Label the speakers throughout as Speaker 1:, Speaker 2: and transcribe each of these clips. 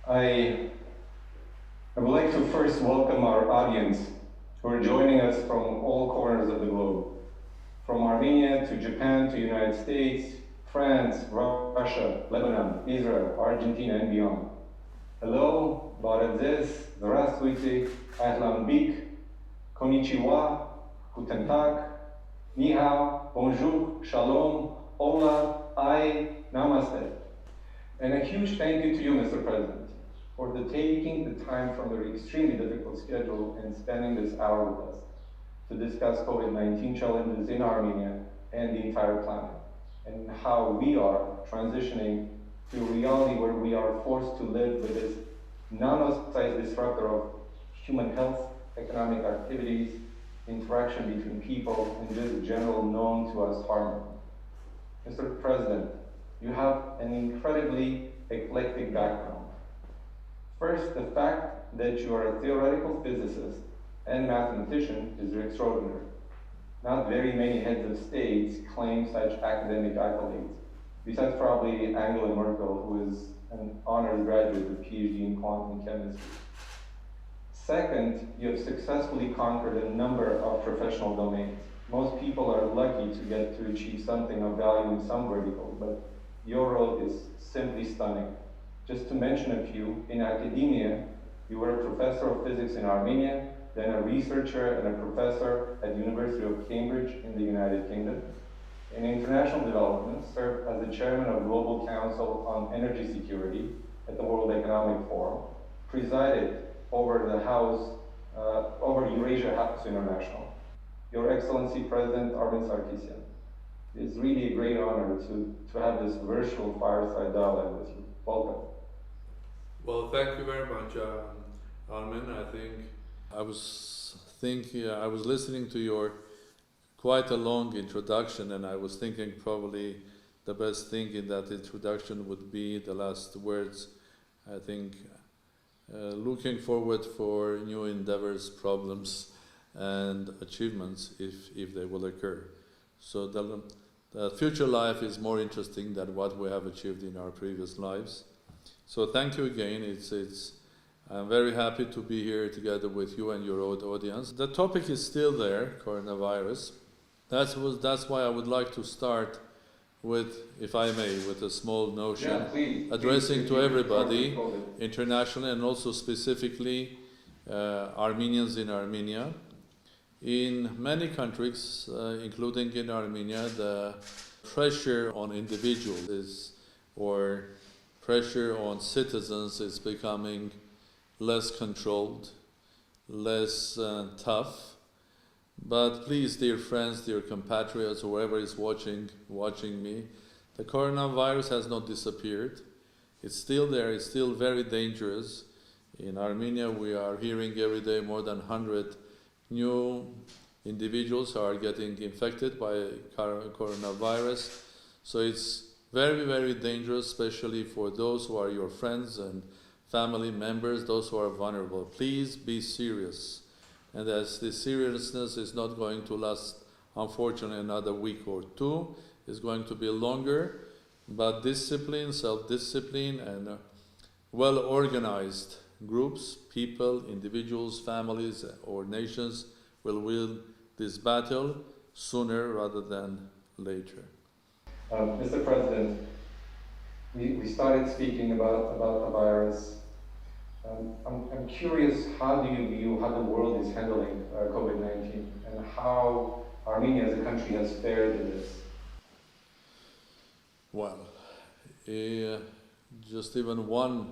Speaker 1: I would like to first welcome our audience who are joining us from all corners of the globe, from Armenia to Japan to United States, France, Russia, Lebanon, Israel, Argentina, and beyond. Hello, Baradez, Здравствуйте, Ahlan Bik, Konnichiwa, Guten Tag, Ni hao, Bonjour, Shalom, Hola, Ai, Namaste. And a huge thank you to you, Mr. President, for taking the time from your extremely difficult schedule and spending this hour with us to discuss COVID-19 challenges in Armenia and the entire planet, and how we are transitioning to a reality where we are forced to live with this nano-sized disruptor of human health, economic activities, interaction between people, and this general known to us harm. Mr. President, you have an incredibly eclectic background. First, the fact that you are a theoretical physicist and mathematician is extraordinary. Not very many heads of states claim such academic accolades, besides probably Angela Merkel, who is an honors graduate with PhD in quantum chemistry. Second, you have successfully conquered a number of professional domains. Most people are lucky to get to achieve something of value in some vertical, but your road is simply stunning. Just to mention a few, in academia, you were a professor of physics in Armenia, then a researcher and a professor at the University of Cambridge in the United Kingdom. In international development, served as the chairman of Global Council on Energy Security at the World Economic Forum, presided over the House, over Eurasia House International. Your Excellency President Armin Sarkisian, it's really a great honor to have this virtual fireside dialogue with you. Welcome.
Speaker 2: Well, thank you very much, Armin. I think I was listening to your quite a long introduction, and I was thinking probably the best thing in that introduction would be the last words. I think looking forward for new endeavors, problems, and achievements if they will occur. So the future life is more interesting than what we have achieved in our previous lives. So thank you again. I'm very happy to be here together with you and your audience. The topic is still there, coronavirus. That's why I would like to start with, if I may, with a small notion, addressing to everybody, internationally and also specifically Armenians in Armenia. In many countries, including in Armenia, the pressure on individuals or pressure on citizens is becoming less controlled, less tough. But please, dear friends, dear compatriots, whoever is watching me, the coronavirus has not disappeared. It's still there, it's still very dangerous. In Armenia, we are hearing every day more than 100 new individuals are getting infected by coronavirus. So it's very, very dangerous, especially for those who are your friends and family members, those who are vulnerable. Please be serious. And as this seriousness is not going to last, unfortunately, another week or two, it's going to be longer, but discipline, self-discipline, and well-organized groups, people, individuals, families, or nations will win this battle sooner rather than later.
Speaker 1: Mr. President, we started speaking about the virus. I'm curious, how do you view how the world is handling COVID-19 and how Armenia as a country has fared in this?
Speaker 2: Well, just even one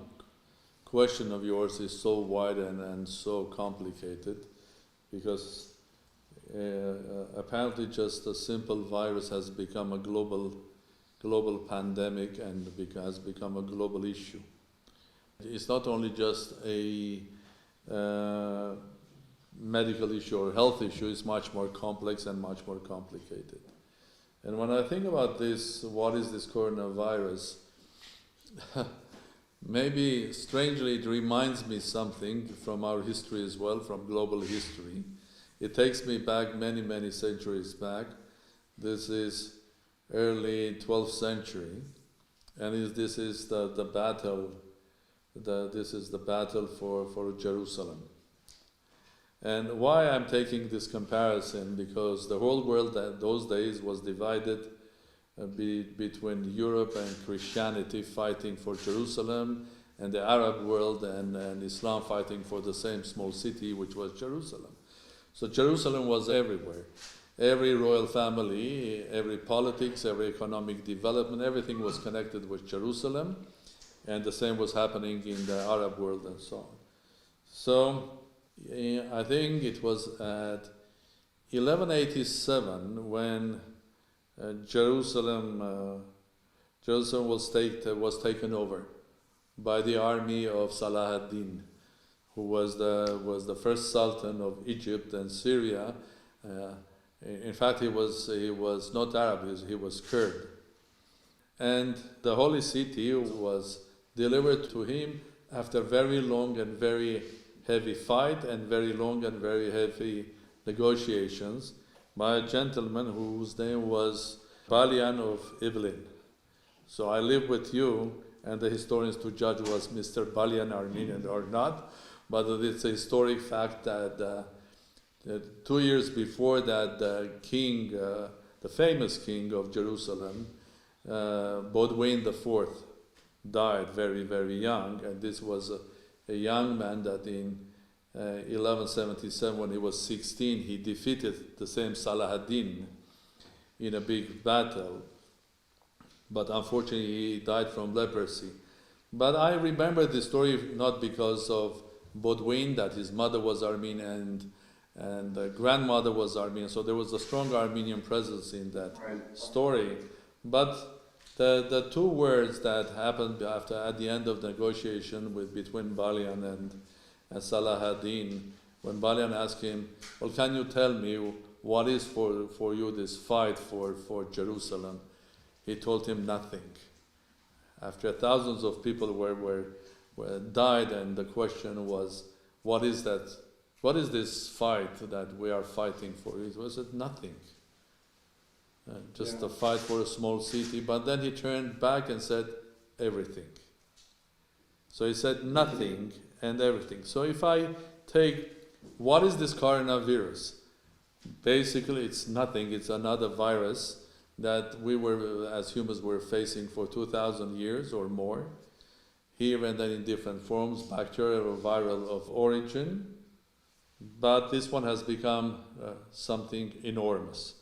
Speaker 2: question of yours is so wide and so complicated, because apparently just a simple virus has become a global pandemic and has become a global issue. It's not only just a medical issue or health issue, it's much more complex and much more complicated. And when I think about this, what is this coronavirus? Maybe strangely it reminds me something from our history as well, from global history. It takes me back many centuries back. This is early 12th century, and this is the battle this is the battle for Jerusalem. And why I'm taking this comparison? Because the whole world at those days was divided between Europe and Christianity fighting for Jerusalem, and the Arab world and Islam fighting for the same small city, which was Jerusalem. So Jerusalem was everywhere. Every royal family, every politics, every economic development, everything was connected with Jerusalem, and the same was happening in the Arab world and so on. So I think it was at 1187 when Jerusalem was taken over by the army of Salah ad-Din, who was the first sultan of Egypt and Syria. In fact, he was not Arab; he was Kurd, and the holy city was delivered to him after very long and very heavy fight and very long and very heavy negotiations by a gentleman whose name was Balian of Iblis. So I live with you, and the historians to judge was Mr. Balian Armenian or not, but it's a historic fact that 2 years before that, the famous king of Jerusalem, Baudouin IV, died very, very young, and this was a young man that in 1177, when he was 16, he defeated the same Salah ad-Din in a big battle, but unfortunately he died from leprosy. But I remember this story not because of Baudouin, that his mother was Armenian and the grandmother was Armenian, so there was a strong Armenian presence in that story. But the two words that happened at the end of negotiation between Balian and Salah ad-Din, when Balian asked him, well, can you tell me what is for you this fight for Jerusalem? He told him nothing. After thousands of people were died, and the question was, what is that? What is this fight that we are fighting for? It was nothing. Just a fight for a small city. But then he turned back and said everything. So he said nothing and everything. So if I take, what is this coronavirus? Basically, it's nothing. It's another virus that we were, as humans, were facing for 2,000 years or more. Here and then in different forms, bacterial or viral of origin. But this one has become something enormous.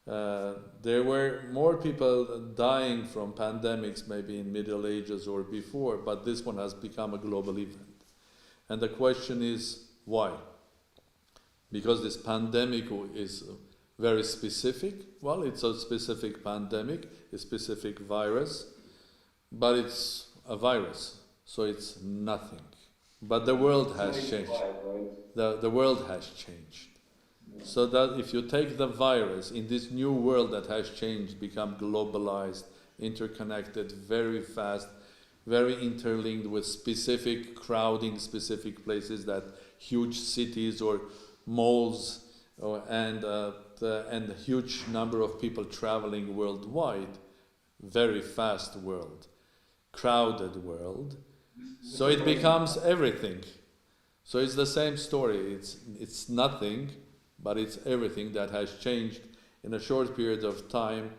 Speaker 2: There were more people dying from pandemics maybe in Middle Ages or before, but this one has become a global event. And the question is, why? Because this pandemic is very specific. Well, it's a specific pandemic, a specific virus, but it's a virus, so it's nothing. But the world has changed. The world has changed. So that if you take the virus in this new world that has changed, become globalized, interconnected, very fast, very interlinked with specific crowding, specific places, that huge cities or malls, and a huge number of people traveling worldwide, very fast world, crowded world. So it becomes everything. So it's the same story. It's nothing, but it's everything that has changed in a short period of time.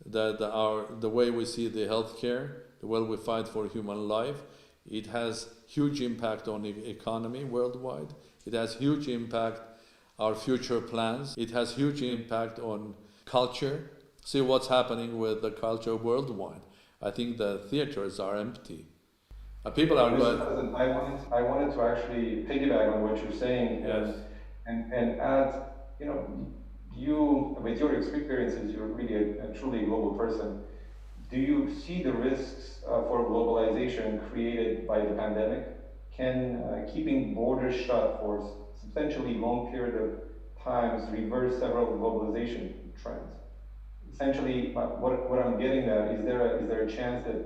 Speaker 2: The way we see the healthcare, the way we fight for human life, it has huge impact on the economy worldwide. It has huge impact our future plans. It has huge impact on culture. See what's happening with the culture worldwide. I think the theaters are empty. People are going.
Speaker 1: I wanted to actually piggyback on what you're saying,
Speaker 2: Yes.
Speaker 1: and add, you, with your experiences, you're really a truly global person. Do you see the risks for globalization created by the pandemic? Can keeping borders shut for substantially long period of times reverse several globalization trends? Essentially, what I'm getting at, is there a chance that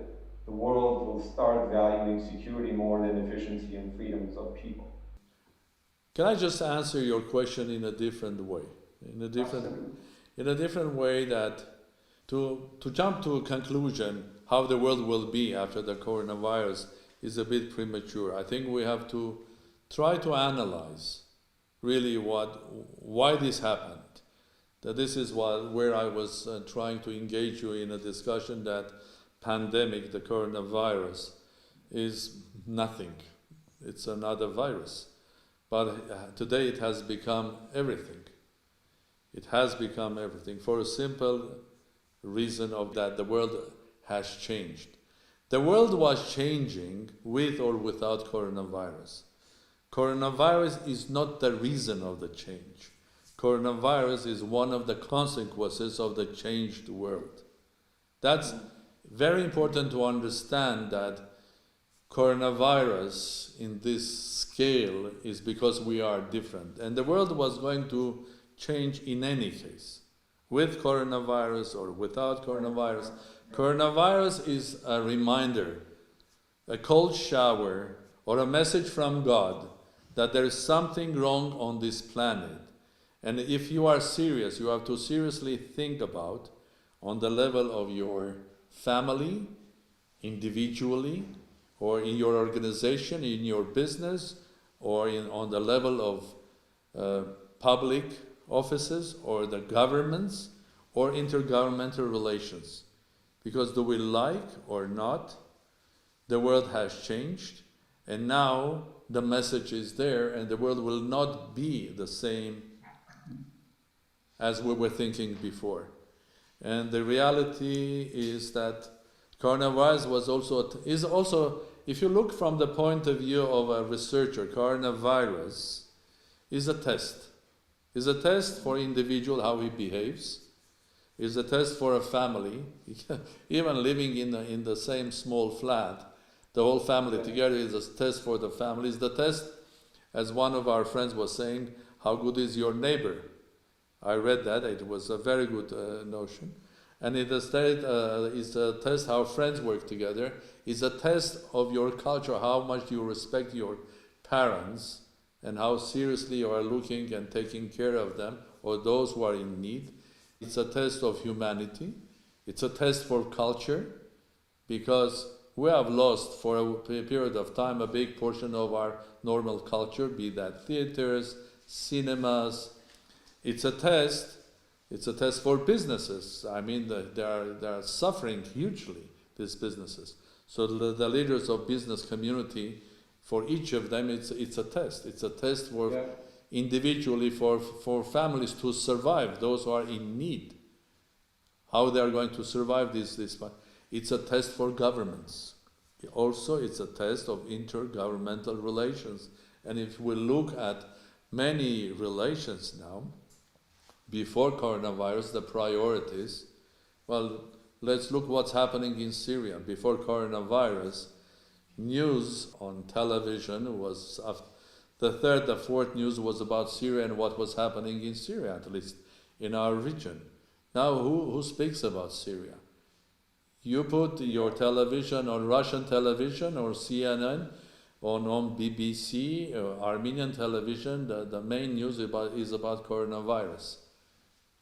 Speaker 1: the world will start valuing security more than efficiency and freedoms of people?
Speaker 2: Can I just answer your question in a different way? In a different way, that to jump to a conclusion how the world will be after the coronavirus is a bit premature. I think we have to try to analyze really why this happened. That this is where I was trying to engage you in a discussion that pandemic, the coronavirus, is nothing. It's another virus. But today it has become everything. It has become everything for a simple reason of that the world has changed. The world was changing with or without coronavirus. Coronavirus is not the reason of the change. Coronavirus is one of the consequences of the changed world. That's very important to understand, that coronavirus in this scale is because we are different. And the world was going to change in any case, with coronavirus or without coronavirus. Coronavirus is a reminder, a cold shower, or a message from God that there is something wrong on this planet. And if you are serious, you have to seriously think about, on the level of your family, individually, or in your organization, in your business, or on the level of public offices, or the governments, or intergovernmental relations. Because do we like or not, the world has changed, and now the message is there, and the world will not be the same as we were thinking before. And the reality is that coronavirus is also, if you look from the point of view of a researcher, coronavirus is a test. Is a test for individual, how he behaves. Is a test for a family, even living in the same small flat. The whole family together is a test for the family. Is the test, as one of our friends was saying, how good is your neighbor? I read that, it was a very good notion. And it is a test how friends work together. It's a test of your culture, how much you respect your parents, and how seriously you are looking and taking care of them, or those who are in need. It's a test of humanity. It's a test for culture, because we have lost for a period of time a big portion of our normal culture, be that theaters, cinemas. It's a test for businesses. I mean, they are suffering hugely, these businesses. So the leaders of business community, for each of them, it's a test. It's a test for individually for families to survive, those who are in need. How they are going to survive this. It's a test for governments. Also, it's a test of intergovernmental relations. And if we look at many relations now, before coronavirus, the priorities, well, let's look what's happening in Syria. Before coronavirus, news on television was, the third, the fourth news was about Syria and what was happening in Syria, at least in our region. Now, who speaks about Syria? You put your television on Russian television or CNN, on BBC, Armenian television, the main news is about coronavirus.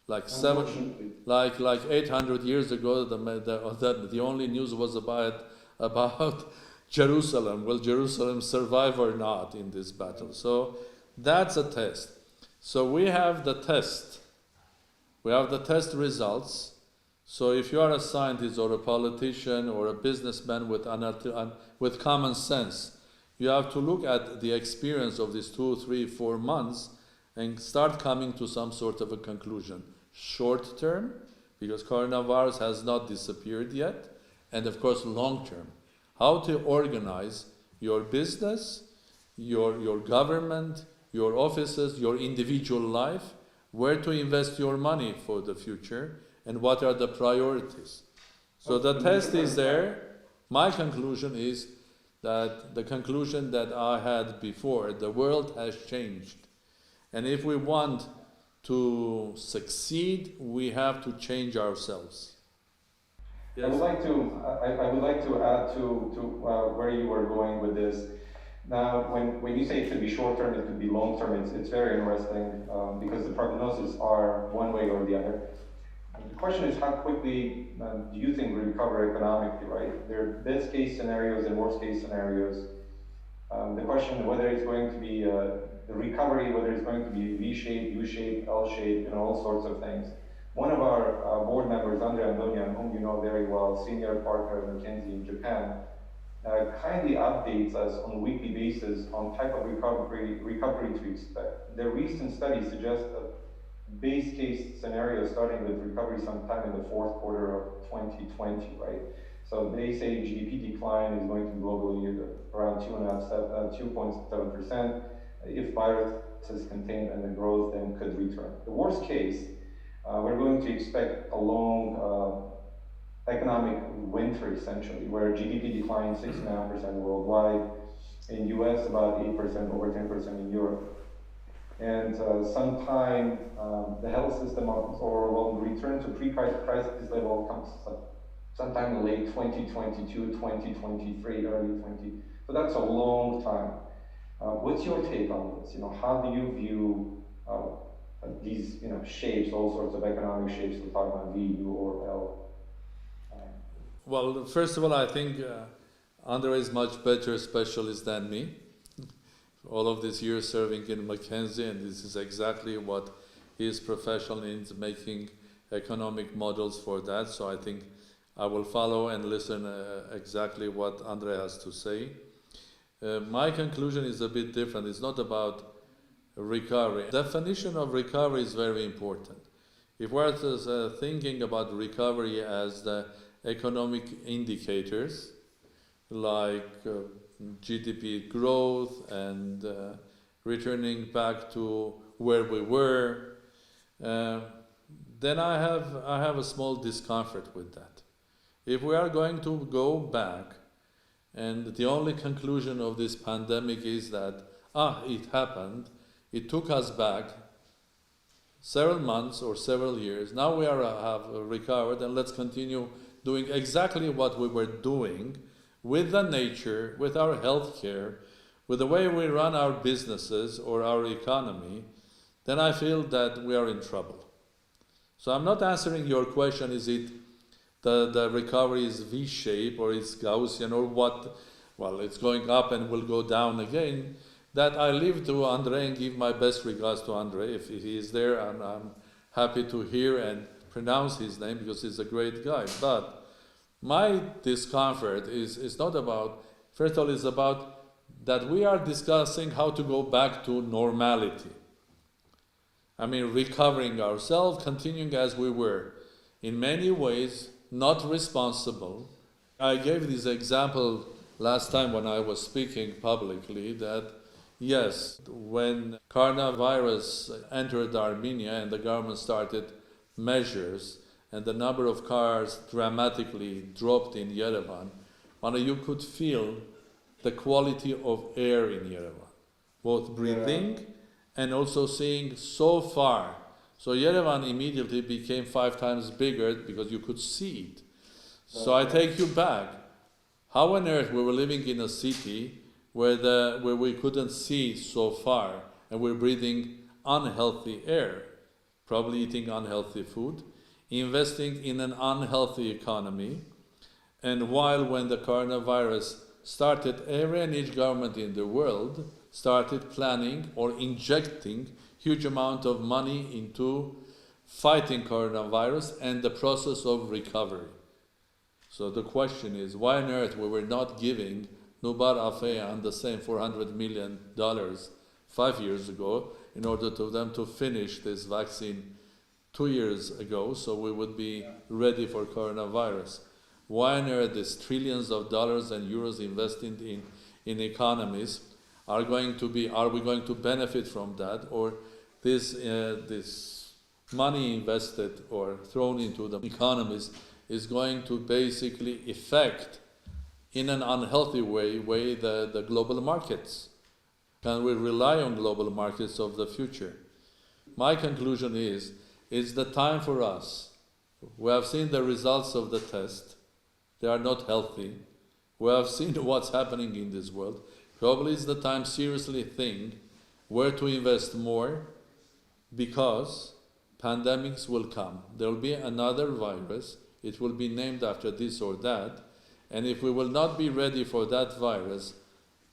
Speaker 2: Like 800 years ago, the only news was about Jerusalem. Will Jerusalem survive or not in this battle? So that's a test. So we have the test. We have the test results. So if you are a scientist or a politician or a businessman with common sense, you have to look at the experience of these 2, 3, 4 months and start coming to some sort of a conclusion. Short term, because coronavirus has not disappeared yet, and of course long term. How to organize your business, your government, your offices, your individual life, where to invest your money for the future, and what are the priorities. So the test is there. My conclusion is that the conclusion that I had before, the world has changed. And if we want to succeed, we have to change ourselves. Yes.
Speaker 1: I would like to add to where you were going with this. Now, when you say it could be short term, it could be long term, it's very interesting because the prognoses are one way or the other. the question is how quickly do you think we recover economically, right? There are best case scenarios and worst case scenarios. The question whether it's going to be the recovery, whether it's going to be V-shaped, U-shaped, L-shaped, all sorts of things. One of our board members, Andre Andonian, whom you know very well, senior partner at McKinsey in Japan, kindly updates us on a weekly basis on type of recovery to expect. The recent study suggests a base case scenario starting with recovery sometime in the fourth quarter of 2020, right? So they say GDP decline is going to be globally around 2.7%. If virus is contained and the growth then could return. The worst case, we're going to expect a long economic winter essentially, where GDP declines 6.5% worldwide, in US about 8%, over 10% in Europe. And sometime the health system will return to pre-crisis level comes sometime in late 2022, 2023, early 20. So that's a long time. What's your take on this? How do you view these shapes, all sorts of economic shapes? We're talking about V, U, or L.
Speaker 2: Well, first of all, I think Andre is much better specialist than me. All of these years serving in McKinsey, and this is exactly what he is professional in, making economic models for that. So I think I will follow and listen exactly what Andre has to say. My conclusion is a bit different. It's not about recovery. Definition of recovery is very important. If we're thinking about recovery as the economic indicators like GDP growth and returning back to where we were, then I have a small discomfort with that. If we are going to go back and the only conclusion of this pandemic is that, it happened, it took us back several months or several years, now we have recovered and let's continue doing exactly what we were doing with the nature, with our healthcare, with the way we run our businesses or our economy, then I feel that we are in trouble. So I'm not answering your question, is it the recovery is V-shaped or it's Gaussian or what? Well, it's going up and will go down again. That I leave to Andre and give my best regards to Andre. If he is there, I'm happy to hear and pronounce his name because he's a great guy. But my discomfort is not about, first of all, it's about that we are discussing how to go back to normality. I mean, recovering ourselves, continuing as we were. In many ways, not responsible. I gave this example last time when I was speaking publicly that, yes, when coronavirus entered Armenia and the government started measures and the number of cars dramatically dropped in Yerevan, you could feel the quality of air in Yerevan, both breathing and also seeing so far. So Yerevan immediately became 5 times bigger because you could see it. So I take you back. How on earth we were living in a city where we couldn't see so far and we're breathing unhealthy air, probably eating unhealthy food, investing in an unhealthy economy, and while when the coronavirus started, every and each government in the world started planning or injecting huge amount of money into fighting coronavirus and the process of recovery. So the question is, why on earth we were not giving Nubar Afeyan the same $400 million 5 years ago in order to them to finish this vaccine 2 years ago, so we would be ready for coronavirus? Why on earth these trillions of dollars and euros invested in economies are we going to benefit from that, or this money invested or thrown into the economies is going to basically affect in an unhealthy way the global markets? Can we rely on global markets of the future? My conclusion is, it's the time for us. We have seen the results of the test. They are not healthy. We have seen what's happening in this world. Probably it's the time seriously think where to invest more, because pandemics will come. There will be another virus. It will be named after this or that. And if we will not be ready for that virus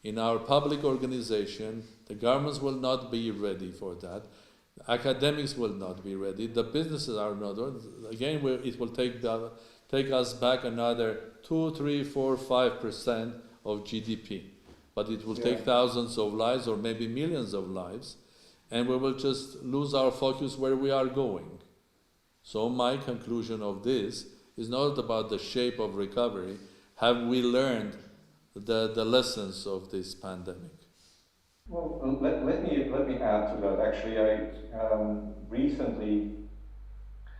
Speaker 2: in our public organization, the governments will not be ready for that. Academics will not be ready. The businesses are not. Again, it will take us back another 2, 3, 4, 5% of GDP. But it will take thousands of lives or maybe millions of lives. And we will just lose our focus where we are going. So my conclusion of this is not about the shape of recovery. Have we learned the lessons of this pandemic?
Speaker 1: Well, let me add to that. Actually, recently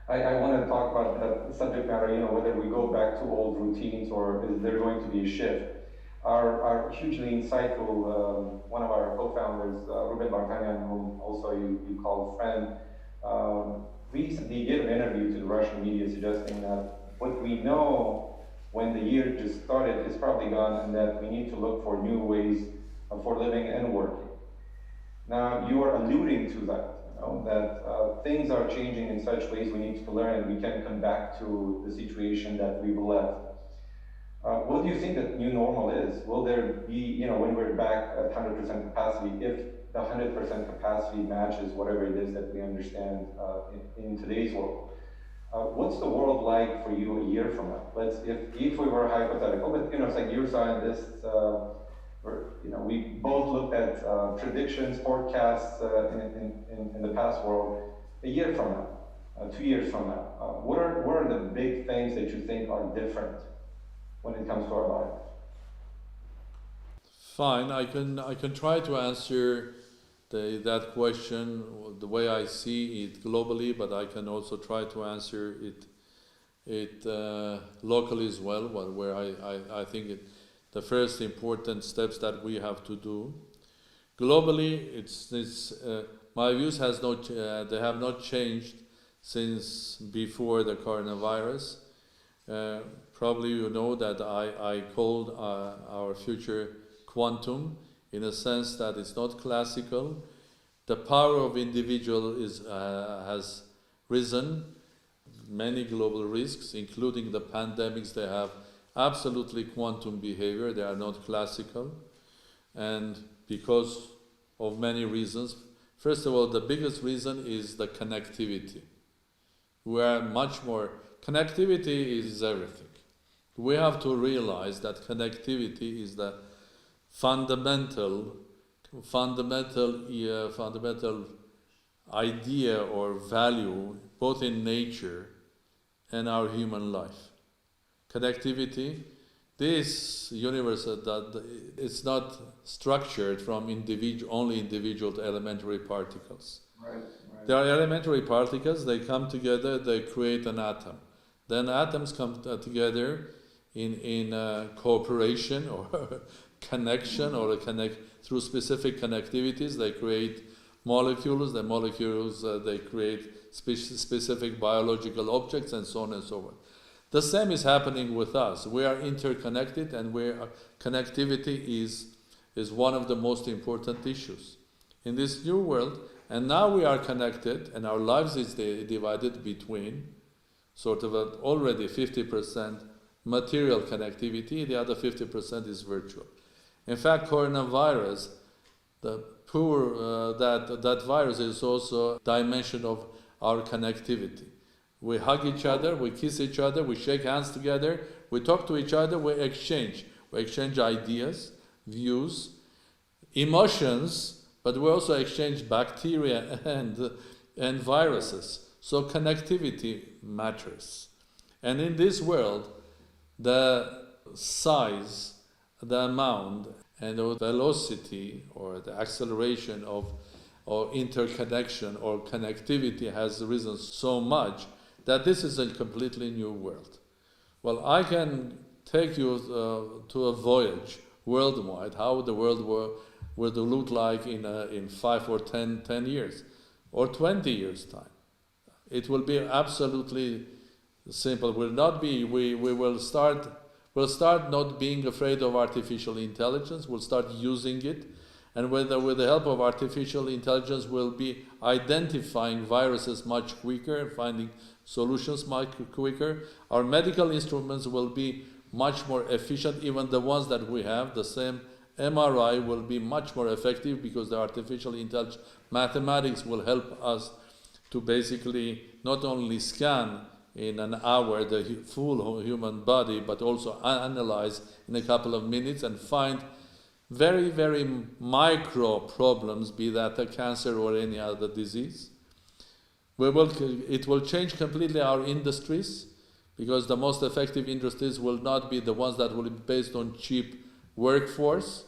Speaker 1: I want to talk about that subject matter. Whether we go back to old routines or is there going to be a shift? Our hugely insightful one of our co-founders, Roberto, whom also you call a friend, recently gave an interview to the Russian media suggesting that what we know when the year just started is probably gone, and that we need to look for new ways for living and working. Now, you are alluding to that, that things are changing in such ways we need to learn, and we can come back to the situation that we've left. What do you think that new normal is? Will there be, when we're back at 100% capacity, if the 100% capacity matches whatever it is that we understand in today's world? What's the world like for you a year from now? If we were hypothetical, but it's like you're scientists, we both looked at predictions, forecasts in the past world. A year from now, 2 years from now, what are the big things that you think are different when it comes to our life?
Speaker 2: Fine, I can try to answer that question the way I see it globally, but I can also try to answer it locally as well, where I think the first important steps that we have to do. Globally, my views they have not changed since before the coronavirus. Probably you know that I called our future quantum, in a sense that it's not classical. The power of individual has risen. Many global risks, including the pandemics, they have absolutely quantum behavior. They are not classical. And because of many reasons, first of all, the biggest reason is the connectivity. We are much more, connectivity is everything. We have to realize that connectivity is the fundamental idea or value both in nature and our human life. Connectivity, this universe it's not structured from only individual elementary particles.
Speaker 1: Right.
Speaker 2: There are elementary particles, they come together, they create an atom. Then atoms come together in cooperation or connection, or through specific connectivities. They create molecules. The molecules they create specific biological objects, and so on and so forth. The same is happening with us. We are interconnected, and connectivity is one of the most important issues in this new world. And now we are connected, and our lives is divided between sort of already 50% material connectivity. The other 50% is virtual. In fact, coronavirus, that virus is also a dimension of our connectivity. We hug each other, we kiss each other, we shake hands together, we talk to each other, we exchange ideas, views, emotions, but we also exchange bacteria and viruses. So connectivity matters. And in this world, the size, the amount, and the velocity or the acceleration of or interconnection or connectivity has risen so much that this is a completely new world. Well, I can take you to a voyage worldwide, how the world would look like in 5 or 10 years, or 20 years' time. It will be absolutely simple. We'll start not being afraid of artificial intelligence. We'll start using it. And with the help of artificial intelligence, we'll be identifying viruses much quicker and finding solutions much quicker. Our medical instruments will be much more efficient. Even the ones that we have, the same MRI will be much more effective because the artificial intelligence mathematics will help us to basically not only scan in an hour the full human body, but also analyze in a couple of minutes and find very, very micro problems, be that a cancer or any other disease. It will change completely our industries, because the most effective industries will not be the ones that will be based on cheap workforce.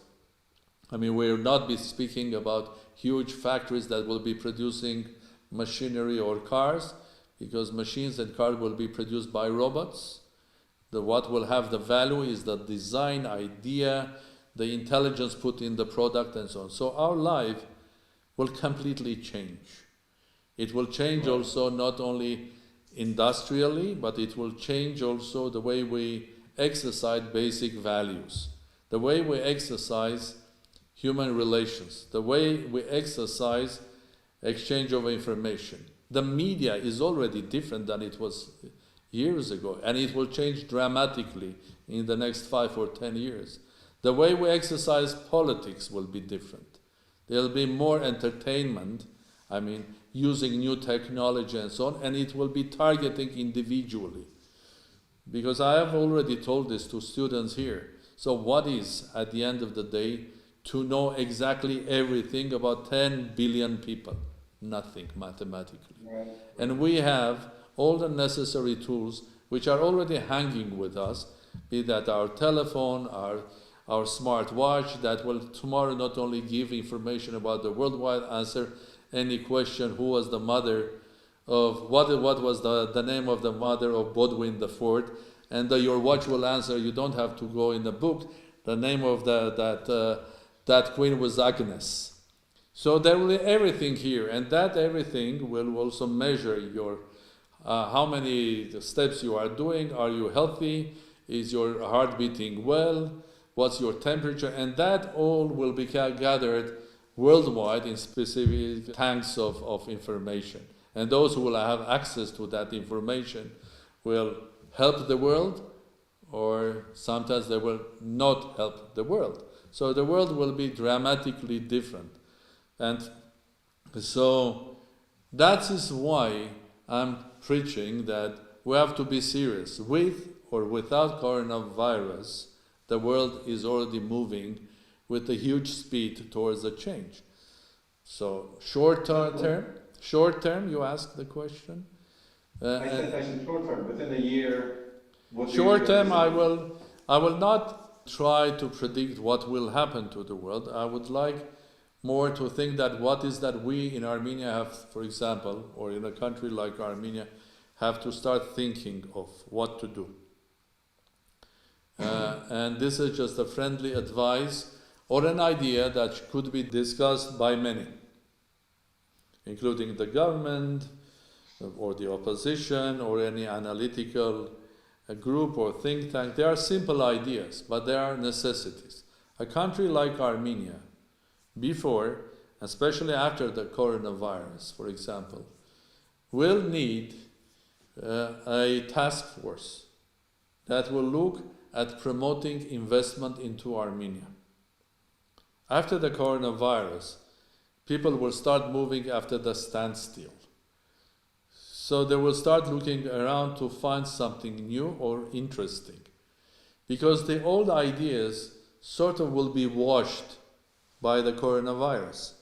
Speaker 2: I mean, we will not be speaking about huge factories that will be producing machinery or cars, because machines and cars will be produced by robots. What will have the value is the design, idea, the intelligence put in the product, and so on. So our life will completely change. It will change also not only industrially, but it will change also the way we exercise basic values, the way we exercise human relations, the way we exercise exchange of information. The media is already different than it was years ago, and it will change dramatically in the next 5 or 10 years. The way we exercise politics will be different. There'll be more entertainment, I mean, using new technology and so on, and it will be targeting individually. Because I have already told this to students here. So what is, at the end of the day, to know exactly everything about 10 billion people? Nothing, mathematically.
Speaker 1: Right.
Speaker 2: And we have all the necessary tools which are already hanging with us, be that our telephone, our smartwatch, that will tomorrow not only give information about the worldwide, answer any question, who was the mother of, what was the name of the mother of Bodwin the Fourth, and your watch will answer, you don't have to go in the book, the name of that queen was Agnes. So there will be everything here, and that everything will also measure your how many steps you are doing, are you healthy, is your heart beating well, what's your temperature, and that all will be gathered worldwide in specific tanks of information. And those who will have access to that information will help the world, or sometimes they will not help the world. So the world will be dramatically different. And so that is why I'm preaching that we have to be serious. With or without coronavirus, the world is already moving with a huge speed towards a change. So short term, you asked the question.
Speaker 1: I said short term, within a year.
Speaker 2: Short term, I will not try to predict what will happen to the world. I would like more to think that what is that we in Armenia have, for example, or in a country like Armenia, have to start thinking of what to do. And this is just a friendly advice or an idea that could be discussed by many, including the government or the opposition or any analytical group or think tank. They are simple ideas, but they are necessities. A country like Armenia, before, especially after the coronavirus, for example, will need a task force that will look at promoting investment into Armenia. After the coronavirus, people will start moving after the standstill. So they will start looking around to find something new or interesting. Because the old ideas sort of will be washed by the coronavirus.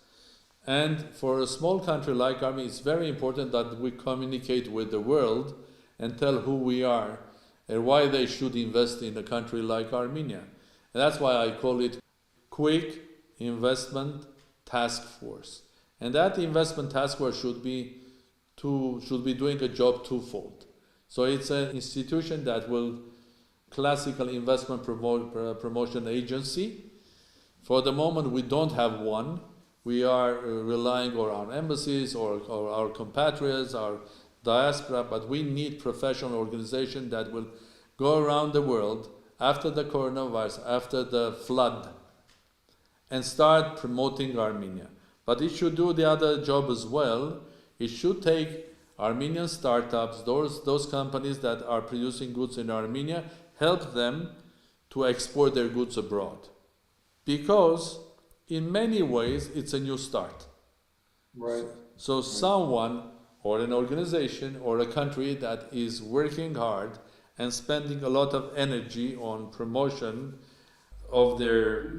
Speaker 2: And for a small country like Armenia, it's very important that we communicate with the world and tell who we are and why they should invest in a country like Armenia. And that's why I call it Quick Investment Task Force. And that investment task force should be doing a job twofold. So it's an institution that will, classical investment promotion agency. For the moment, we don't have one. We are relying on our embassies or our compatriots, our diaspora, but we need professional organization that will go around the world after the coronavirus, after the flood, and start promoting Armenia. But it should do the other job as well. It should take Armenian startups, those companies that are producing goods in Armenia, help them to export their goods abroad. Because in many ways it's a new start.
Speaker 1: Right.
Speaker 2: So someone or an organization or a country that is working hard and spending a lot of energy on promotion of their...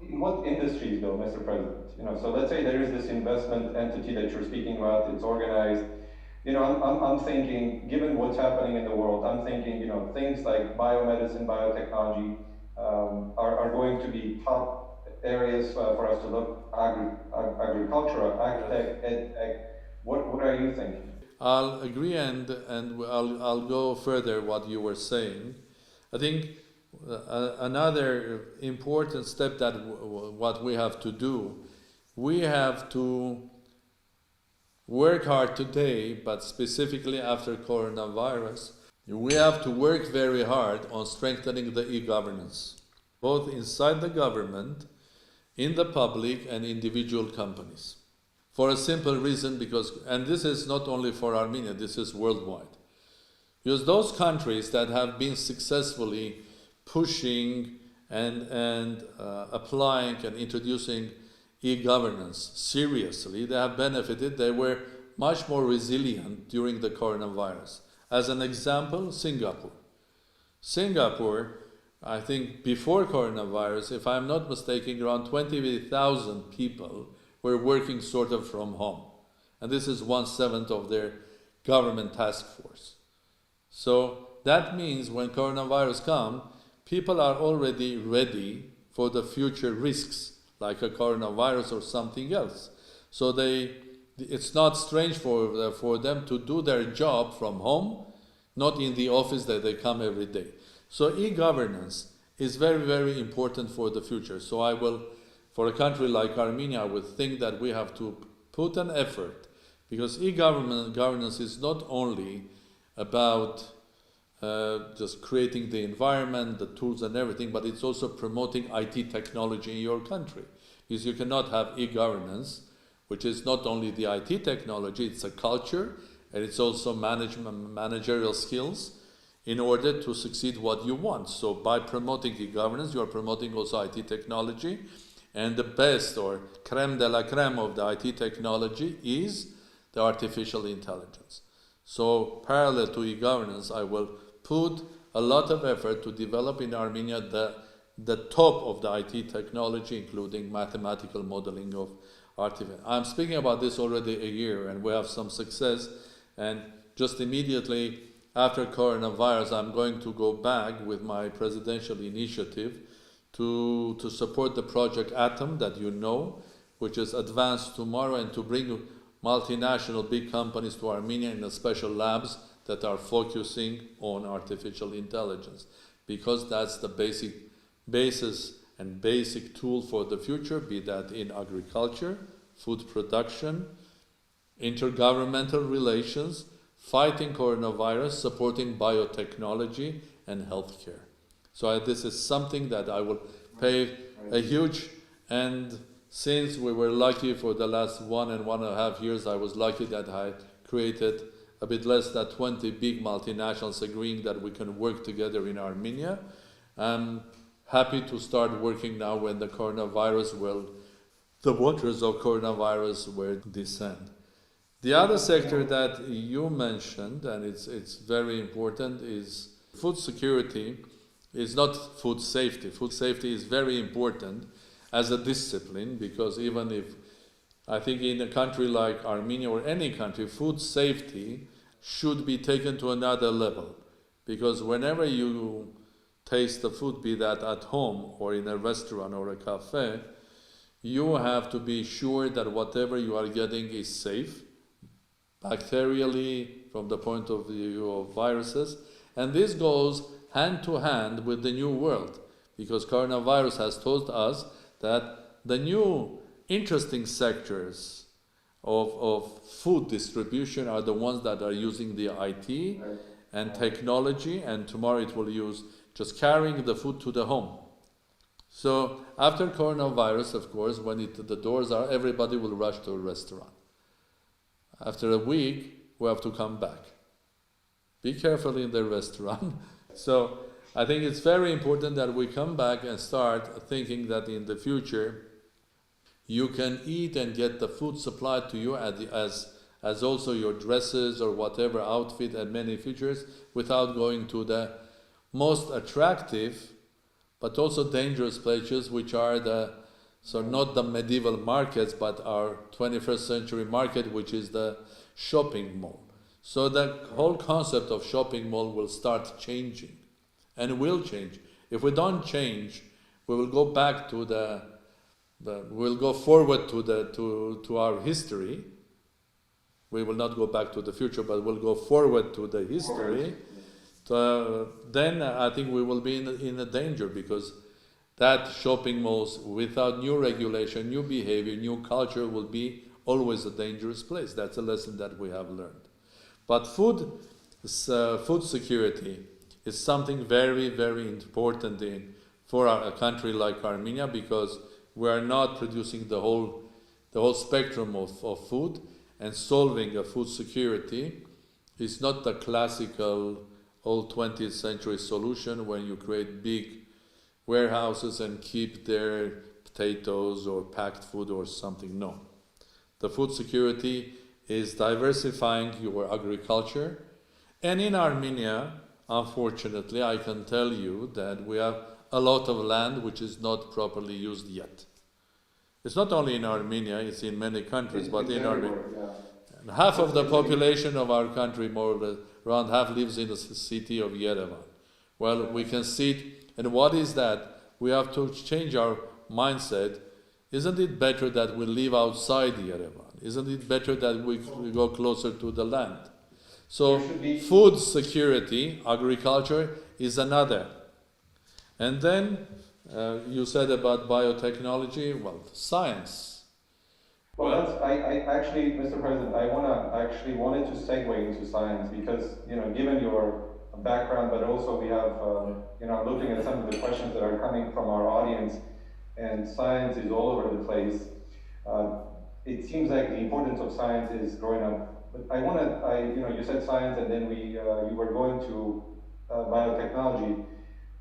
Speaker 1: In what industries though, Mr. President? So let's say there is this investment entity that you're speaking about, it's organized. I'm thinking, given what's happening in the world, I'm thinking, things like biomedicine, biotechnology are going to be top areas for us to look, agriculture, agtech, edtech. What are you thinking?
Speaker 2: I'll agree and I'll go further what you were saying. I think another important step that what we have to do, we have to work hard today, but specifically after coronavirus, we have to work very hard on strengthening the e-governance, both inside the government, in the public and individual companies. For a simple reason, and this is not only for Armenia, this is worldwide. Because those countries that have been successfully pushing and applying and introducing e-governance seriously, they have benefited. They were much more resilient during the coronavirus. As an example, Singapore. Singapore, I think before coronavirus, if I'm not mistaken, around 20,000 people were working sort of from home. And this is 1/7 of their government task force. So that means when coronavirus comes, people are already ready for the future risks, like a coronavirus or something else. So it's not strange for them to do their job from home, not in the office that they come every day. So e-governance is very, very important for the future. So for a country like Armenia, I would think that we have to put an effort, because governance is not only about just creating the environment, the tools and everything, but it's also promoting IT technology in your country. Because you cannot have e-governance, which is not only the IT technology, it's a culture, and it's also managerial skills in order to succeed what you want. So by promoting e-governance, you are promoting also IT technology, and the best or crème de la crème of the IT technology is the artificial intelligence. So parallel to e-governance, I will put a lot of effort to develop in Armenia the top of the IT technology, including mathematical modeling of artificial. I'm speaking about this already a year, and we have some success. And just immediately after coronavirus, I'm going to go back with my presidential initiative to support the project Atom that you know, which is Advanced Tomorrow, and to bring multinational big companies to Armenia in the special labs that are focusing on artificial intelligence, because that's the basis and basic tool for the future, be that in agriculture, food production, intergovernmental relations, fighting coronavirus, supporting biotechnology and healthcare. So this is something that I will pay a huge, and since we were lucky for the last 1.5 years, I was lucky that I created a bit less than 20 big multinationals agreeing that we can work together in Armenia. I'm happy to start working now when the waters of coronavirus will descend. The other sector that you mentioned, and it's very important, is food security. Is not food safety. Food safety is very important as a discipline, because even if, I think in a country like Armenia or any country, food safety should be taken to another level. Because whenever you taste the food, be that at home or in a restaurant or a cafe, you have to be sure that whatever you are getting is safe, bacterially, from the point of view of viruses. And this goes hand to hand with the new world, because coronavirus has told us that the new interesting sectors of food distribution are the ones that are using the IT and technology, and tomorrow it will use just carrying the food to the home. So after coronavirus, of course, when the doors are, everybody will rush to a restaurant. After a week, we have to come back. Be careful in the restaurant. So I think it's very important that we come back and start thinking that in the future, you can eat and get the food supplied to you as also your dresses or whatever outfit and many features without going to the most attractive but also dangerous places, which are not the medieval markets, but our 21st century market, which is the shopping mall. So the whole concept of shopping mall will start changing and will change. If we don't change, we will go back to we'll go forward to our history. We will not go back to the future, but we'll go forward to the history. Then I think we will be in a danger, because that shopping malls without new regulation, new behavior, new culture will be always a dangerous place. That's a lesson that we have learned. But food security is something very, very important for a country like Armenia, because we are not producing the whole spectrum of food, and solving a food security is not the classical old 20th century solution when you create big warehouses and keep their potatoes or packed food or something. No. The food security is diversifying your agriculture. And in Armenia, unfortunately, I can tell you that we have a lot of land which is not properly used yet. It's not only in Armenia, it's in many countries, but in Armenia. Yeah. Half of the population of our country, more or less, around half, lives in the city of Yerevan. Well, we can see it. And what is that? We have to change our mindset. Isn't it better that we live outside Yerevan? Isn't it better that we go closer to the land? So food security, agriculture is another. And then you said about biotechnology, well, science.
Speaker 1: Well, I actually, Mr. President, I wanted to segue into science, because, given your background, but also we have, looking at some of the questions that are coming from our audience, and science is all over the place. It seems like the importance of science is growing up. But you said science, and then you were going to biotechnology.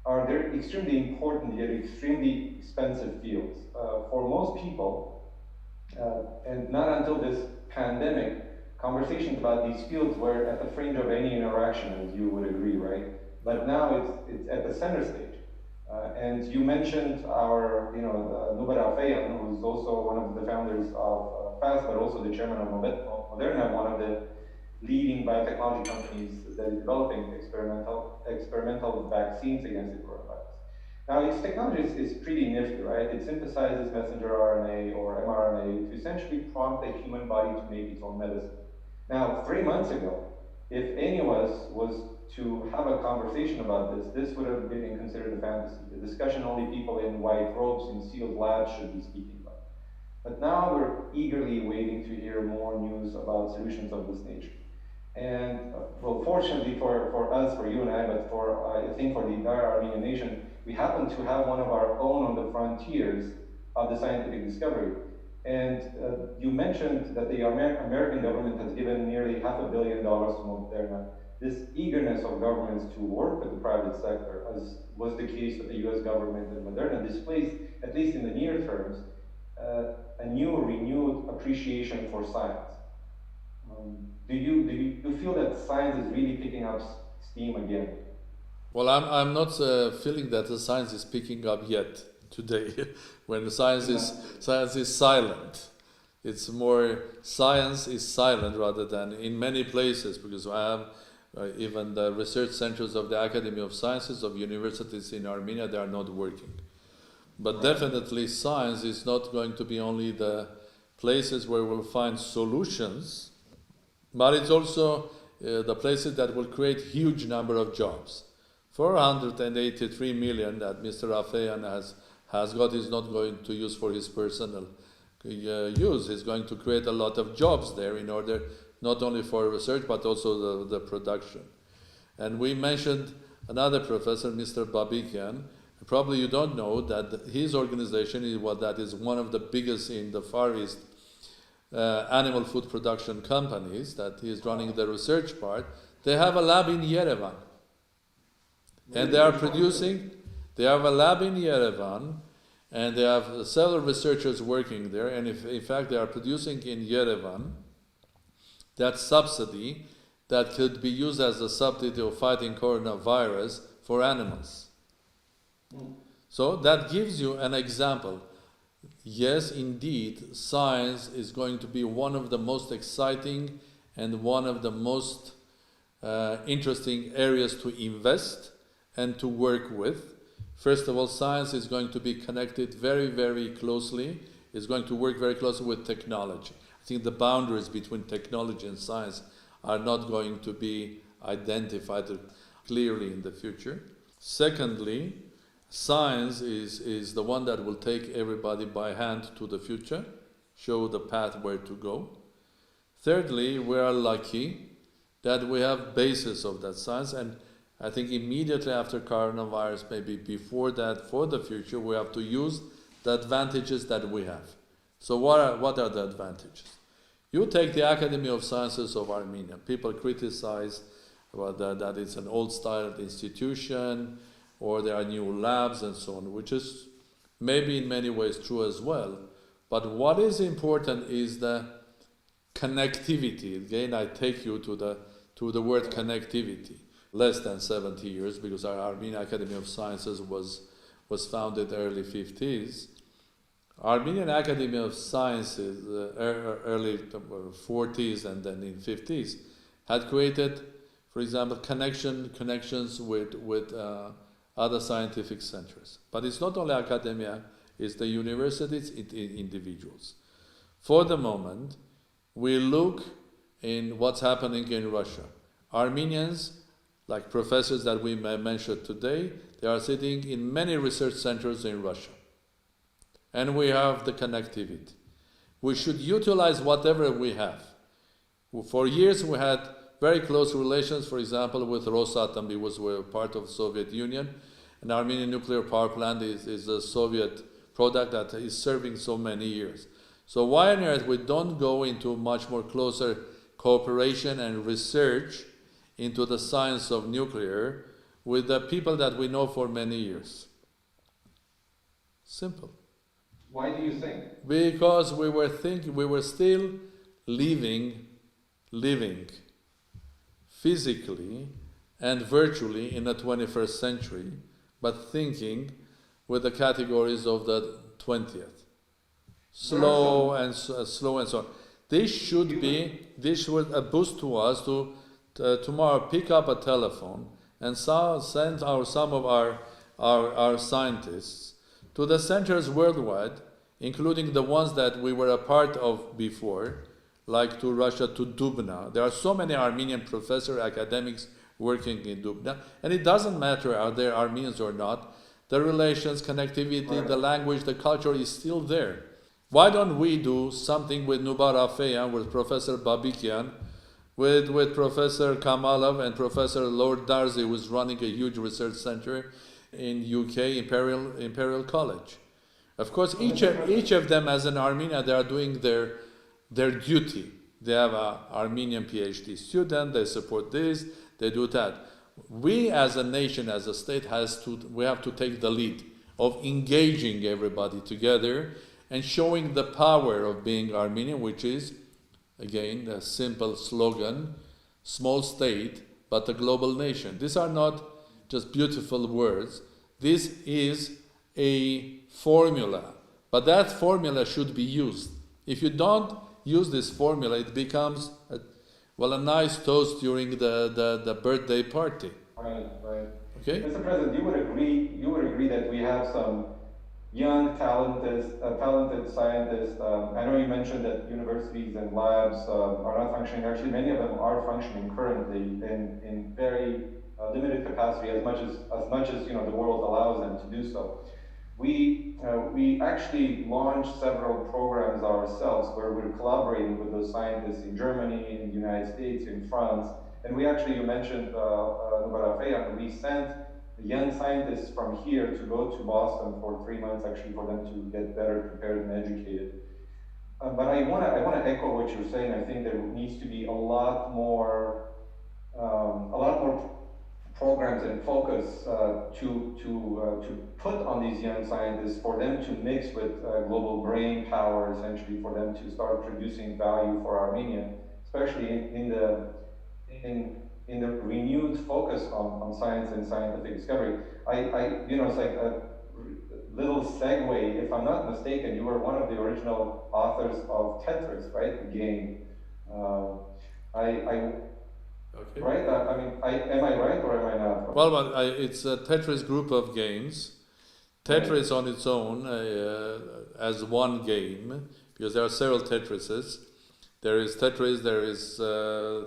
Speaker 1: They're extremely important yet extremely expensive fields. For most people, and not until this pandemic, conversations about these fields were at the fringe of any interaction, as you would agree, right? But now it's at the center stage. And you mentioned our, Nubar Afeyan, who's also one of the founders of FAST, but also the chairman of Moderna, one of the leading biotechnology companies that is developing experimental vaccines against the coronavirus. Now, its technology is pretty nifty, right? It synthesizes messenger RNA or mRNA to essentially prompt the human body to make its own medicine. Now, 3 months ago, if any of us was to have a conversation about this would have been considered a fantasy. The discussion only people in white robes in sealed labs should be speaking about. But now we're eagerly waiting to hear more news about solutions of this nature. And well, fortunately for us, for you and I, but I think for the entire Armenian nation, we happen to have one of our own on the frontiers of the scientific discovery. And you mentioned that the American government has given nearly $500 million to Moderna. This eagerness of governments to work with the private sector, as was the case with the US government and Moderna, displays, at least in the near terms, a new, renewed appreciation for science. Do you feel that science is really picking up steam again?
Speaker 2: Well, I'm not feeling that the science is picking up yet today, when the science is silent. It's more science is silent rather than in many places, because I have even the research centers of the Academy of Sciences of universities in Armenia, they are not working. But definitely science is not going to be only the places where we'll find solutions, but it's also the places that will create huge number of jobs. 483 million that Mr. Afeyan has got is not going to use for his personal use. He's going to create a lot of jobs there in order not only for research but also the production. And we mentioned another professor, Mr. Babikian, Probably you don't know that his organization is that is one of the biggest in the Far East animal food production companies, that he is running the research part. They have a lab in Yerevan. And they are producing, they have a lab in Yerevan, and they have several researchers working there, and in fact they are producing in Yerevan that subsidy that could be used as a substitute of fighting coronavirus for animals. So that gives you an example. Yes, indeed, science is going to be one of the most exciting and one of the most interesting areas to invest and to work with. First of all, science is going to be connected very, very closely. It's going to work very closely with technology. I think the boundaries between technology and science are not going to be identified clearly in the future. Secondly, science is the one that will take everybody by hand to the future, show the path where to go. Thirdly, we are lucky that we have basis of that science, and I think immediately after coronavirus, maybe before that, for the future, we have to use the advantages that we have. So what are the advantages? You take the Academy of Sciences of Armenia. People criticize that it's an old-style institution, or there are new labs and so on, which is maybe in many ways true as well. But what is important is the connectivity. Again, I take you to the word connectivity. Less than 70 years, because our Armenian Academy of Sciences was founded early 50s. Armenian Academy of Sciences, early 40s and then in 50s, had created, for example, connections with other scientific centers. But it's not only academia, it's the universities, it's individuals. For the moment, we look in what's happening in Russia. Armenians, like professors that we mentioned today, they are sitting in many research centers in Russia. And we have the connectivity. We should utilize whatever we have. For years we had very close relations, for example, with Rosatom, because we're part of the Soviet Union. And Armenian nuclear power plant is a Soviet product that is serving so many years. So why on earth we don't go into much more closer cooperation and research into the science of nuclear with the people that we know for many years? Simple.
Speaker 1: Why do you think?
Speaker 2: Because we were still living physically and virtually in the 21st century, but thinking with the categories of the 20th. Slow and so on. This was a boost to us to tomorrow pick up a telephone and send some of our scientists to the centers worldwide, including the ones that we were a part of before, like to Russia, to Dubna. There are so many Armenian professors, academics working in Dubna, and it doesn't matter are they Armenians or not. The relations, connectivity, right, the language, the culture is still there. Why don't we do something with Nubar Afeyan, with Professor Babikian, with Professor Kamalov and Professor Lord Darzi, who is running a huge research center in UK, Imperial College. Of course, each of them as an Armenian, they are doing their duty. They have an Armenian PhD student, they support this, they do that. We as a nation, as a state, we have to take the lead of engaging everybody together and showing the power of being Armenian, which is, again, a simple slogan, small state, but a global nation. These are not just beautiful words. This is a formula, but that formula should be used. If you don't use this formula, it becomes a nice toast during the birthday party.
Speaker 1: Right.
Speaker 2: Okay?
Speaker 1: Mr. President, you would agree that we have some young, talented scientists. I know you mentioned that universities and labs are not functioning. Actually, many of them are functioning currently in very limited capacity, as much as the world allows them to do so. We actually launched several programs ourselves where we're collaborating with those scientists in Germany, in the United States, in France, and we actually, you mentioned Nubar Afeyan, we sent young scientists from here to go to Boston for 3 months, actually, for them to get better prepared and educated. But I want to echo what you're saying. I think there needs to be a lot more programs and focus to put on these young scientists, for them to mix with global brain power, essentially, for them to start producing value for Armenia, especially in the renewed focus on science and scientific discovery. It's like a little segue. If I'm not mistaken, you were one of the original authors of Tetris, right? The game.
Speaker 2: Okay.
Speaker 1: Right? Am I right or am I not?
Speaker 2: Well, it's a Tetris group of games. Tetris on its own as one game, because there are several Tetrises. There is Tetris, there is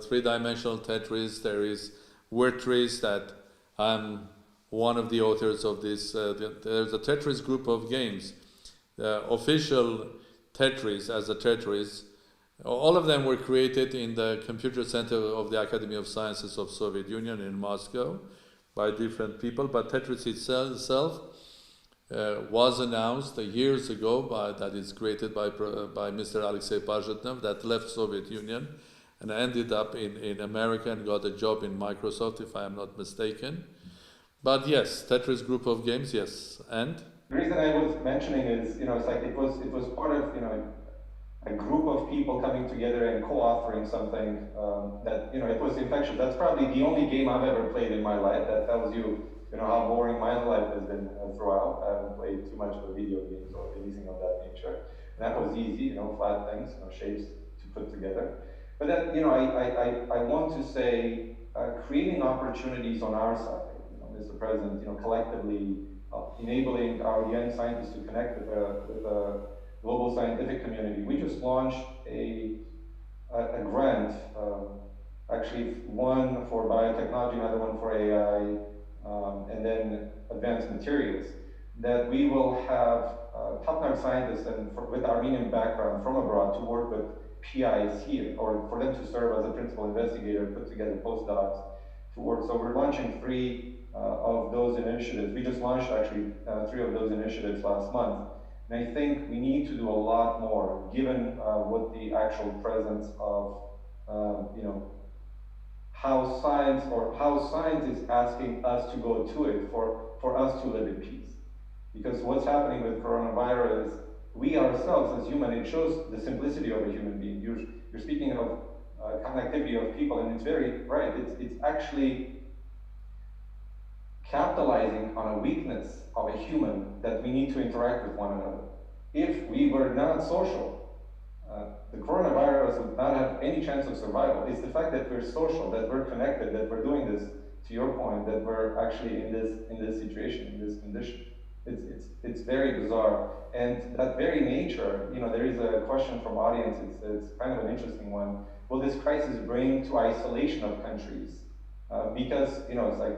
Speaker 2: three-dimensional Tetris, there is Wordtris, that I'm one of the authors of this. There's a Tetris group of games. The official Tetris as a Tetris, all of them were created in the computer center of the Academy of Sciences of Soviet Union in Moscow by different people, but Tetris itself was announced years ago that it's created by Mr. Alexei Pajitnov, that left Soviet Union and ended up in America and got a job in Microsoft, if I am not mistaken. But yes, Tetris group of games, yes. And
Speaker 1: the reason I was mentioning is, it's like it was part of, a group of people coming together and co-authoring something that, it was infectious. That's probably the only game I've ever played in my life. That tells you, how boring my life has been throughout. I haven't played too much of the video games or anything of that nature. And that was easy, flat things, shapes to put together. But then, I want to say, creating opportunities on our side, Mr. President, collectively enabling our young scientists to connect with the global scientific community. We just launched a grant, actually one for biotechnology, another one for AI, and then advanced materials, that we will have top-notch scientists with Armenian background from abroad to work with PIs here, or for them to serve as a principal investigator, put together postdocs to work. So we're launching 3 of those initiatives. We just launched actually 3 of those initiatives last month. And I think we need to do a lot more, given what the actual presence of, how science is asking us to go to it for us to live in peace. Because what's happening with coronavirus is, we ourselves as human, it shows the simplicity of a human being. You're speaking of connectivity of people, and it's very right. It's actually capitalizing on a weakness of a human, that we need to interact with one another. If we were not social, the coronavirus would not have any chance of survival. It's the fact that we're social, that we're connected, that we're doing this, to your point, that we're actually in this situation, in this condition. It's very bizarre. And that very nature, there is a question from audience, it's kind of an interesting one. Will this crisis bring to isolation of countries? Because, it's like,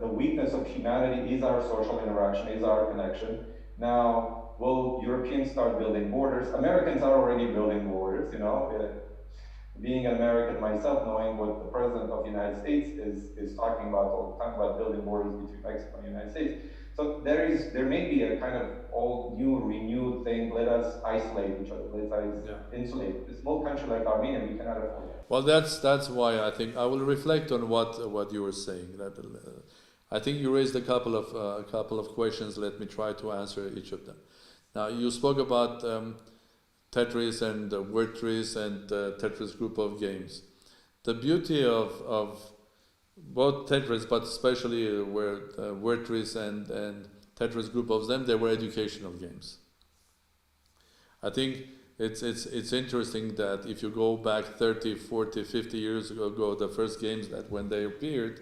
Speaker 1: the weakness of humanity is our social interaction, is our connection. Now, will Europeans start building borders? Americans are already building borders, Being an American myself, knowing what the President of the United States is talking about all the time, about building borders between Mexico and the United States. So there may be a kind of all new, renewed thing. Let us isolate each other. Let us insulate. A small country like Armenia, we cannot afford it.
Speaker 2: Well, that's why I think I will reflect on what you were saying. That I think you raised a couple of questions. Let me try to answer each of them. Now, you spoke about Tetris and Wordtris and Tetris group of games. The beauty of both Tetris, but especially Wordtris and Tetris group of them, they were educational games. I think it's interesting that if you go back 30, 40, 50 years ago, the first games that when they appeared,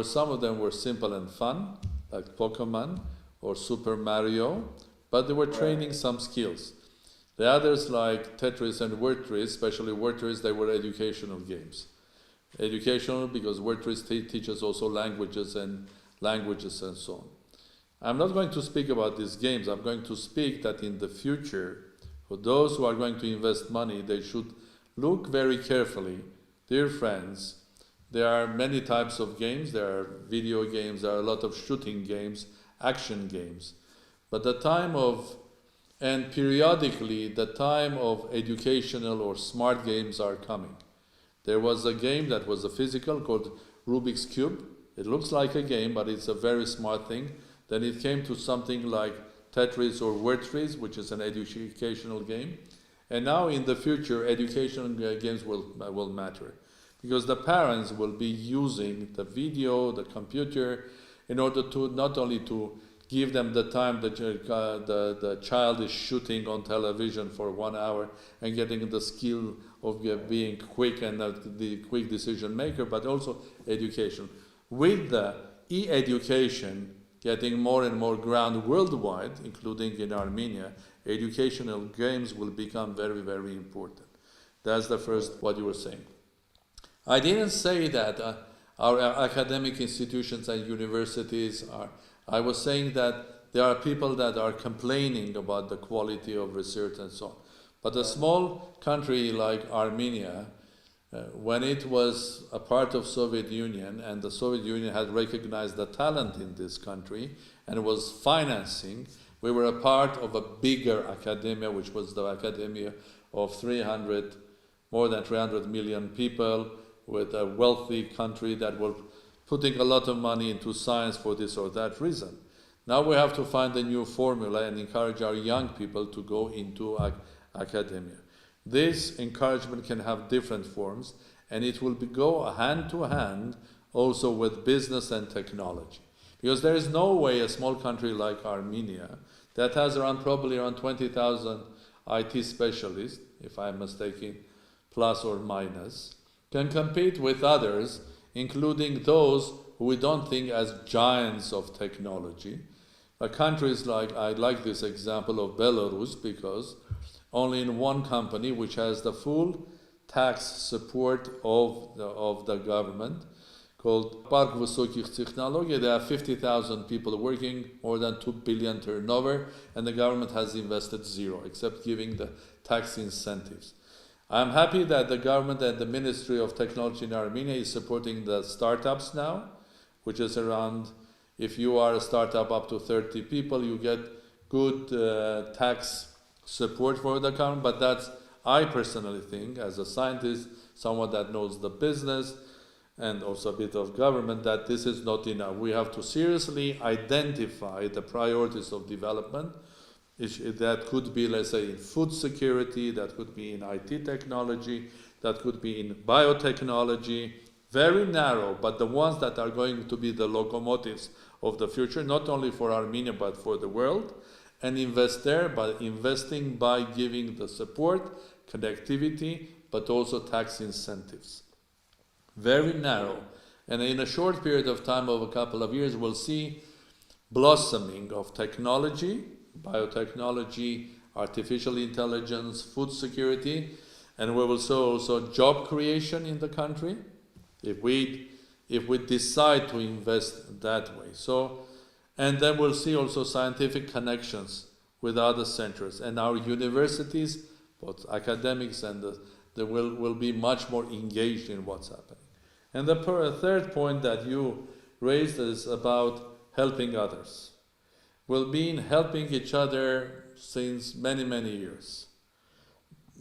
Speaker 2: some of them were simple and fun, like Pokemon or Super Mario, but they were training some skills. The others, like Tetris and Wordtris, especially Wordtris, they were educational games. Educational because Wordtris teaches also languages and so on. I'm not going to speak about these games. I'm going to speak that in the future, for those who are going to invest money, they should look very carefully, dear friends, There are many types of games. There are video games, there are a lot of shooting games, action games. But and periodically, the time of educational or smart games are coming. There was a game that was a physical called Rubik's Cube. It looks like a game, but it's a very smart thing. Then it came to something like Tetris or Wordtris, which is an educational game. And now in the future, educational games will matter. Because the parents will be using the video, the computer, in order to not only to give them the time that the child is shooting on television for 1 hour and getting the skill of being quick and the quick decision maker, but also education. With the e-education getting more and more ground worldwide, including in Armenia, educational games will become very, very important. That's the first, what you were saying. I didn't say that our academic institutions and universities are, I was saying that there are people that are complaining about the quality of research and so on. But a small country like Armenia, when it was a part of Soviet Union and the Soviet Union had recognized the talent in this country and was financing, we were a part of a bigger academia, which was the academia of more than 300 million people, with a wealthy country that was putting a lot of money into science for this or that reason. Now we have to find a new formula and encourage our young people to go into academia. This encouragement can have different forms, and it will go hand to hand also with business and technology. Because there is no way a small country like Armenia, that has probably around 20,000 IT specialists, if I'm mistaken, plus or minus, can compete with others, including those who we don't think as giants of technology. Countries like, I like this example of Belarus, because only in one company, which has the full tax support of the government, called Park Vysokих Technology, there are 50,000 people working, more than 2 billion turnover, and the government has invested zero, except giving the tax incentives. I'm happy that the government and the Ministry of Technology in Armenia is supporting the startups now, which is around, if you are a startup up to 30 people, you get good tax support for the government, but that's, I personally think, as a scientist, someone that knows the business, and also a bit of government, that this is not enough. We have to seriously identify the priorities of development. That could be, let's say, in food security, that could be in IT technology, that could be in biotechnology, very narrow, but the ones that are going to be the locomotives of the future, not only for Armenia, but for the world, and invest there by investing by giving the support, connectivity, but also tax incentives. Very narrow. And in a short period of time, of a couple of years, we'll see blossoming of technology, biotechnology, artificial intelligence, food security, and we will see also job creation in the country if we decide to invest that way. And then we'll see also scientific connections with other centers, and our universities, both academics and they will be much more engaged in what's happening. And the third point that you raised is about helping others. We've been helping each other since many, many years.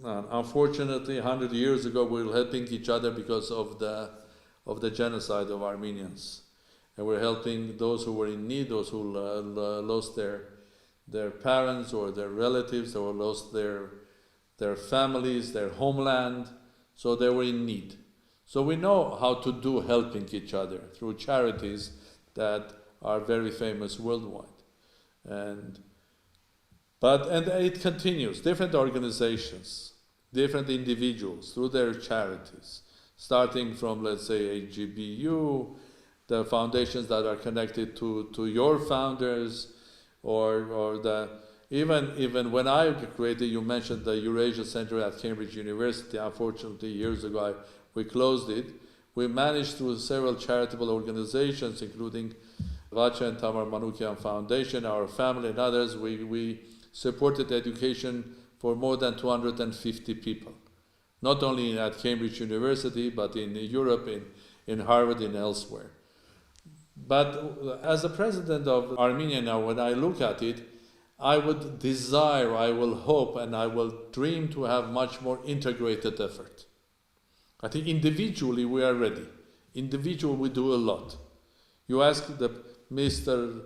Speaker 2: Unfortunately, 100 years ago, we were helping each other because of the genocide of Armenians. And we're helping those who were in need, those who lost their parents or their relatives, or lost their families, their homeland, so they were in need. So we know how to do helping each other through charities that are very famous worldwide. And it continues. Different organizations, different individuals, through their charities, starting from, let's say, HGBU, the foundations that are connected to your founders, or even when I created, you mentioned the Eurasia Center at Cambridge University. Unfortunately, years ago, we closed it. We managed through several charitable organizations, including Vacha and Tamar Manukyan Foundation, our family and others, we supported education for more than 250 people. Not only at Cambridge University, but in Europe, in Harvard and elsewhere. But as a president of Armenia now, when I look at it, I would desire, I will hope, and I will dream to have much more integrated effort. I think individually we are ready. Individually we do a lot. You ask the Mr.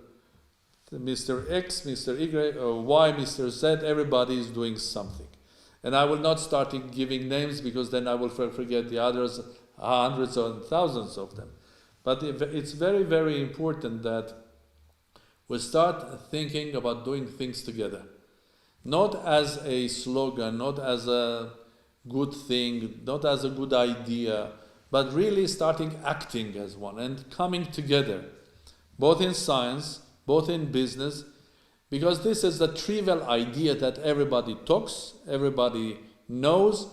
Speaker 2: X, Mr. Y, Y, Mr. Z, everybody is doing something. And I will not start giving names because then I will forget the others, hundreds and thousands of them. But it's very, very important that we start thinking about doing things together. Not as a slogan, not as a good thing, not as a good idea, but really starting acting as one and coming together, both in science, both in business, because this is a trivial idea that everybody talks, everybody knows,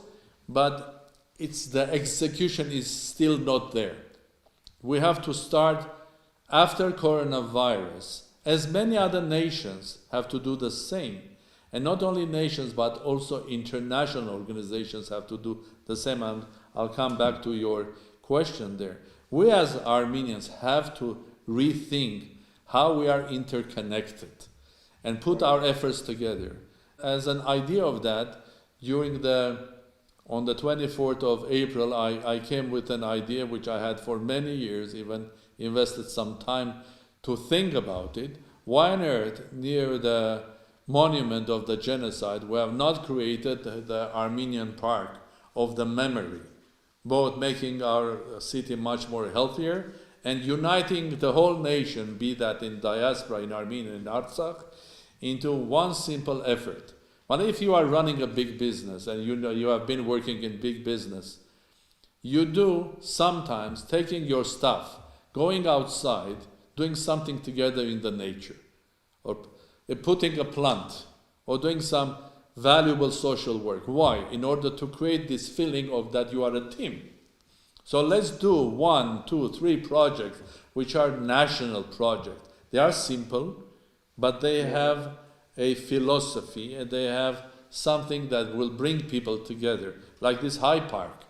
Speaker 2: but the execution is still not there. We have to start after coronavirus. As many other nations have to do the same. And not only nations, but also international organizations have to do the same. And I'll come back to your question there. We as Armenians have to rethink how we are interconnected and put our efforts together. As an idea of that, on the 24th of April, I came with an idea which I had for many years, even invested some time to think about it. Why on earth, near the monument of the genocide, we have not created the Armenian Park of the memory, both making our city much more healthier and uniting the whole nation, be that in diaspora, in Armenia, in Artsakh, into one simple effort. But if you are running a big business and you have been working in big business, you do sometimes taking your stuff, going outside, doing something together in the nature, or putting a plant, or doing some valuable social work. Why? In order to create this feeling of that you are a team. So let's do 1, 2, 3 projects which are national projects. They are simple, but they have a philosophy and they have something that will bring people together, like this high park,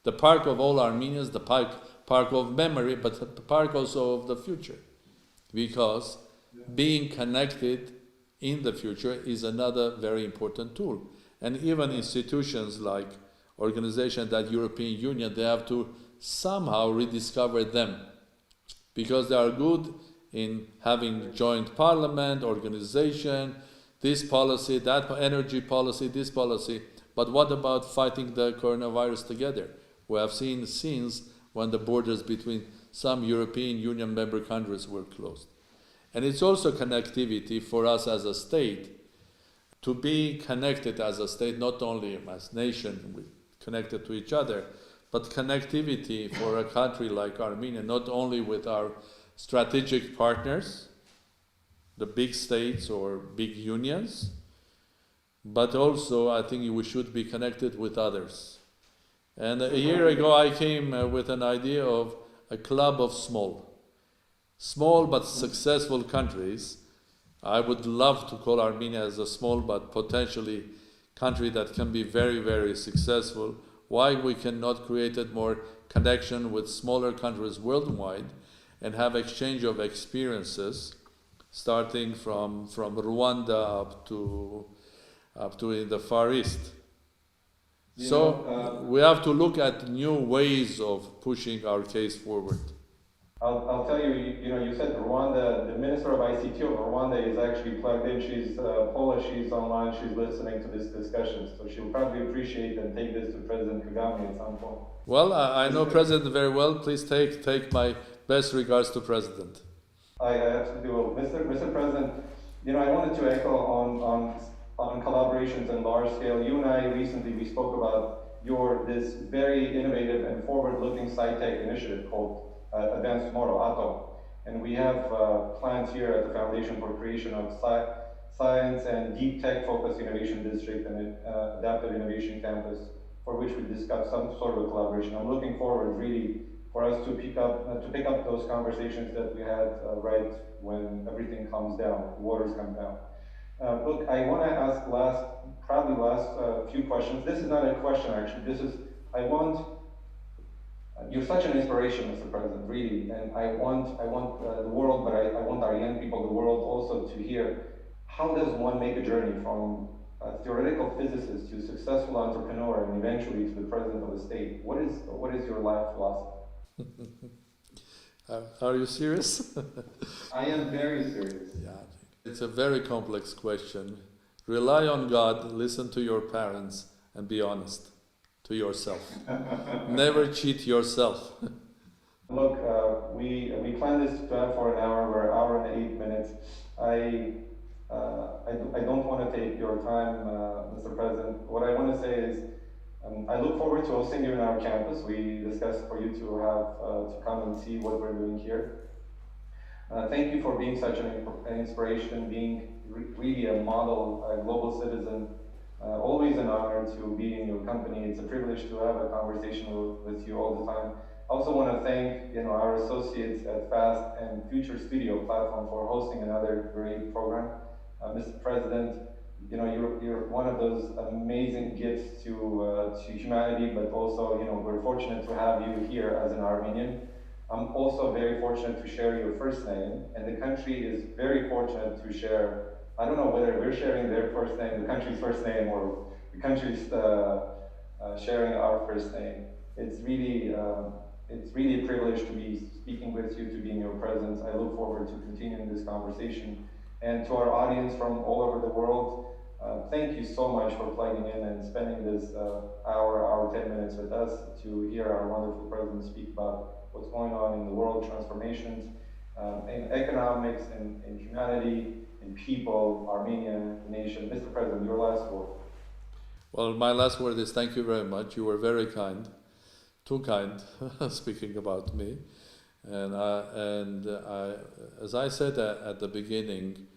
Speaker 2: the park of all Armenians, the park of memory, but the park also of the future, because being connected in the future is another very important tool. And even institutions like organizations that European Union, they have to somehow rediscover them, because they are good in having joint parliament, organization, this policy, that energy policy, this policy. But what about fighting the coronavirus together? We have seen scenes when the borders between some European Union member countries were closed. And it's also connectivity for us as a state, to be connected as a state, not only as nation, connected to each other, but connectivity for a country like Armenia, not only with our strategic partners, the big states or big unions, but also I think we should be connected with others. And a year ago I came with an idea of a club of small but successful countries. I would love to call Armenia as a small but potentially country that can be very, very successful. Why we cannot create more connection with smaller countries worldwide and have exchange of experiences, starting from Rwanda up to in the Far East. We have to look at new ways of pushing our case forward.
Speaker 1: I'll tell you, you said Rwanda, the Minister of ICT of Rwanda is actually plugged in. She's Polish, she's online, she's listening to this discussion. So she'll probably appreciate and take this to President Kagame at some point.
Speaker 2: Well, I know President very well. Please take my best regards to President.
Speaker 1: I absolutely will. Mr. President, I wanted to echo on collaborations on large scale. You and I recently, we spoke about this very innovative and forward-looking sci-tech initiative called Advanced Tomorrow, ATO. And we have plans here at the Foundation for Creation of Science and Deep Tech Focused Innovation District and Adaptive Innovation Campus, for which we discussed some sort of collaboration. I'm looking forward really for us to pick up those conversations that we had right when everything comes down, the waters come down. Look, I want to ask last few questions. This is not a question actually. I want You're such an inspiration, Mr. President, really, and I want the world, but I want our young people, the world also to hear, how does one make a journey from a theoretical physicist to a successful entrepreneur and eventually to the president of the state? What is your life philosophy?
Speaker 2: Are you serious?
Speaker 1: I am very serious.
Speaker 2: Yeah, it's a very complex question. Rely on God, listen to your parents, and be honest to yourself. Never cheat yourself.
Speaker 1: Look, we planned this to have for an hour. We're an hour and 8 minutes. I don't want to take your time, Mr. President. What I want to say is, I look forward to hosting you in our campus. We discussed for you to have to come and see what we're doing here. Thank you for being such an inspiration, being really a model, a global citizen. Always an honor to be in your company. It's a privilege to have a conversation with you all the time. I also want to thank our associates at FAST and Future Studio platform for hosting another great program. Mr. President, you're one of those amazing gifts to humanity, but also we're fortunate to have you here as an Armenian. I'm also very fortunate to share your first name, and the country is very fortunate to share. I don't know whether we're sharing their first name, the country's first name, or the country's sharing our first name. It's really a privilege to be speaking with you, to be in your presence. I look forward to continuing this conversation. And to our audience from all over the world, thank you so much for plugging in and spending this hour, 10 minutes with us to hear our wonderful president speak about what's going on in the world, transformations, in economics, in humanity, in people, Armenia, the nation. Mr. President, your last word.
Speaker 2: Well, my last word is thank you very much. You were very kind, too kind, speaking about me. And as I said at the beginning,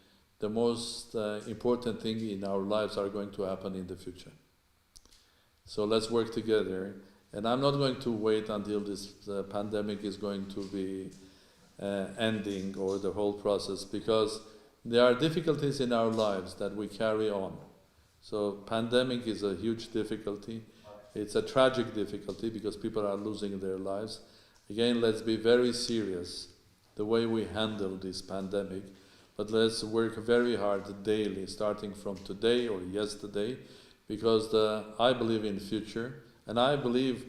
Speaker 2: the most important thing in our lives are going to happen in the future. So let's work together. And I'm not going to wait until this pandemic is going to be ending, or the whole process, because there are difficulties in our lives that we carry on. So pandemic is a huge difficulty. It's a tragic difficulty because people are losing their lives. Again, let's be very serious the way we handle this pandemic, but let's work very hard daily, starting from today or yesterday, because I believe in the future, and I believe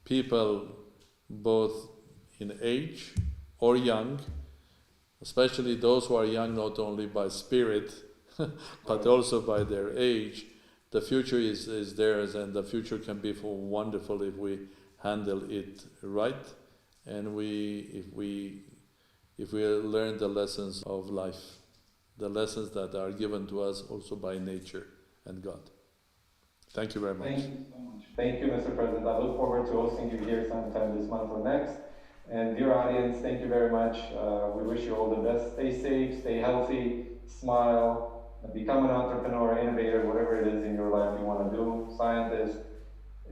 Speaker 2: people both in age or young, especially those who are young not only by spirit, but also by their age, the future is theirs, and the future can be wonderful if we handle it right, and if we learn the lessons of life, the lessons that are given to us also by nature and God. Thank you very much.
Speaker 1: Thank you so much. Thank you, Mr. President. I look forward to hosting you here sometime this month or next. And dear audience, thank you very much. We wish you all the best. Stay safe, stay healthy, smile, become an entrepreneur, innovator, whatever it is in your life you want to do, scientist,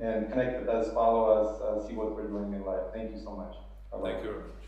Speaker 1: and connect with us, follow us, see what we're doing in life. Thank you so much. Bye-bye.
Speaker 2: Thank you very much.